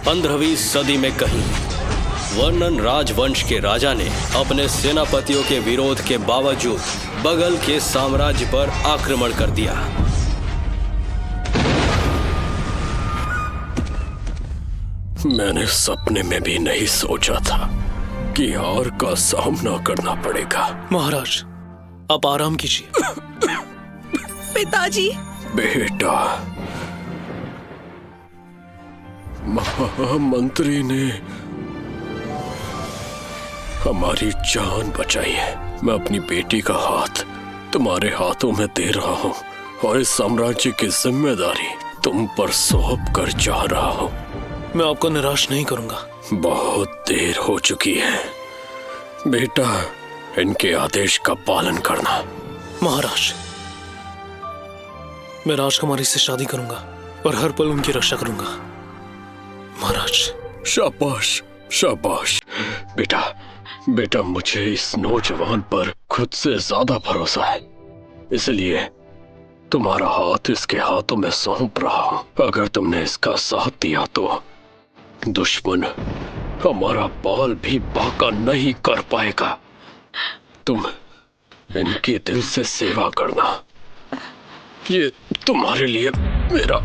15वीं सदी में कहीं वर्णन राजवंश के राजा ने अपने सेनापतियों के विरोध के बावजूद बगल के साम्राज्य पर आक्रमण कर दिया। मैंने सपने में भी नहीं सोचा था कि हार का सामना करना पड़ेगा। महाराज, आप आराम कीजिए। पिताजी। बेटा, महामंत्री ने हमारी जान बचाई है। मैं अपनी बेटी का हाथ तुम्हारे हाथों में दे रहा हूँ और इस साम्राज्य की जिम्मेदारी तुम पर सौंप कर जा रहा हूँ। मैं आपको निराश नहीं करूंगा। बहुत देर हो चुकी है बेटा, इनके आदेश का पालन करना। महाराज, मैं राजकुमारी से शादी करूंगा और हर पल उनकी रक्षा करूंगा। महाराज। शाबाश शाबाश बेटा। बेटा, मुझे इस नौजवान पर खुद से ज्यादा भरोसा है, इसलिए तुम्हारा हाथ इसके हाथों में सौंप रहा हूं। अगर तुमने इसका साथ दिया तो दुश्मन हमारा बाल भी बांका नहीं कर पाएगा। तुम इनके दिल से सेवा करना, ये तुम्हारे लिए मेरा।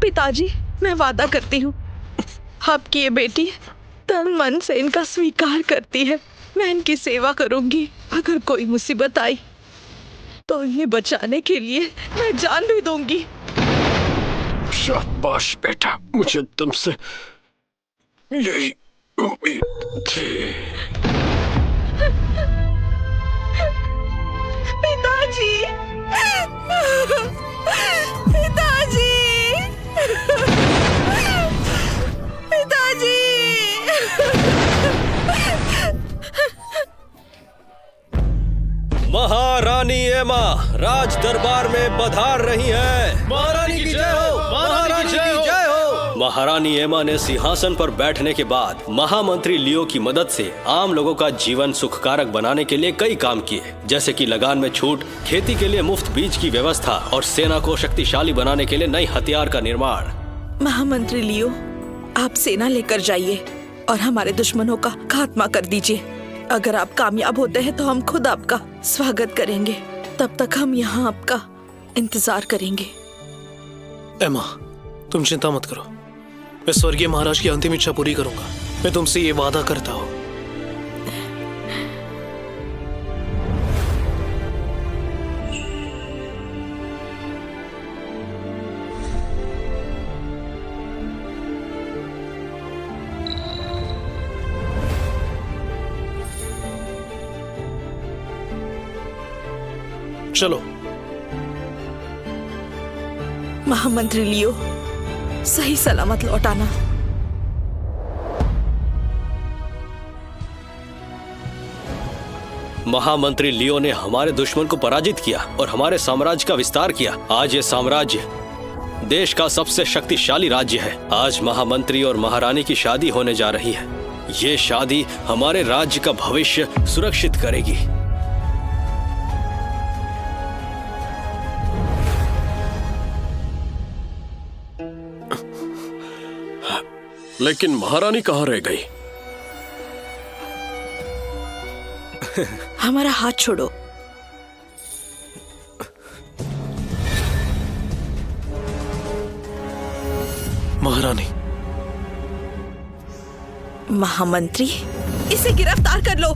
पिताजी, मैं वादा करती हूँ, आपकी ये बेटी तन मन से इनका स्वीकार करती है। मैं इनकी सेवा करूंगी। अगर कोई मुसीबत आई तो इन्हें बचाने के लिए मैं जान भी दूंगी। शाबाश बेटा, मुझे तुमसे यही उम्मीद थी। पिताजी, पिताजी, पिताजी। महारानी एमा राज दरबार में पधार रही हैं। महारानी की जय हो, महारानी की जय हो। महारानी एमा ने सिंहासन पर बैठने के बाद महामंत्री लियो की मदद से आम लोगों का जीवन सुखकारक बनाने के लिए कई काम किए, जैसे कि लगान में छूट, खेती के लिए मुफ्त बीज की व्यवस्था और सेना को शक्तिशाली बनाने के लिए नई हथियार का निर्माण। महामंत्री लियो, आप सेना लेकर जाइए और हमारे दुश्मनों का खात्मा कर दीजिए। अगर आप कामयाब होते हैं तो हम खुद आपका स्वागत करेंगे। तब तक हम यहाँ आपका इंतजार करेंगे। एमा, तुम चिंता मत करो, मैं स्वर्गीय महाराज की अंतिम इच्छा पूरी करूंगा। मैं तुमसे ये वादा करता हूँ। चलो। महामंत्री लियो, सही सलामत लौट आना। महामंत्री लियो ने हमारे दुश्मन को पराजित किया और हमारे साम्राज्य का विस्तार किया। आज ये साम्राज्य देश का सबसे शक्तिशाली राज्य है। आज महामंत्री और महारानी की शादी होने जा रही है। ये शादी हमारे राज्य का भविष्य सुरक्षित करेगी। लेकिन महारानी कहाँ रह गई? हमारा हाथ छोड़ो। महारानी। महामंत्री, इसे गिरफ्तार कर लो।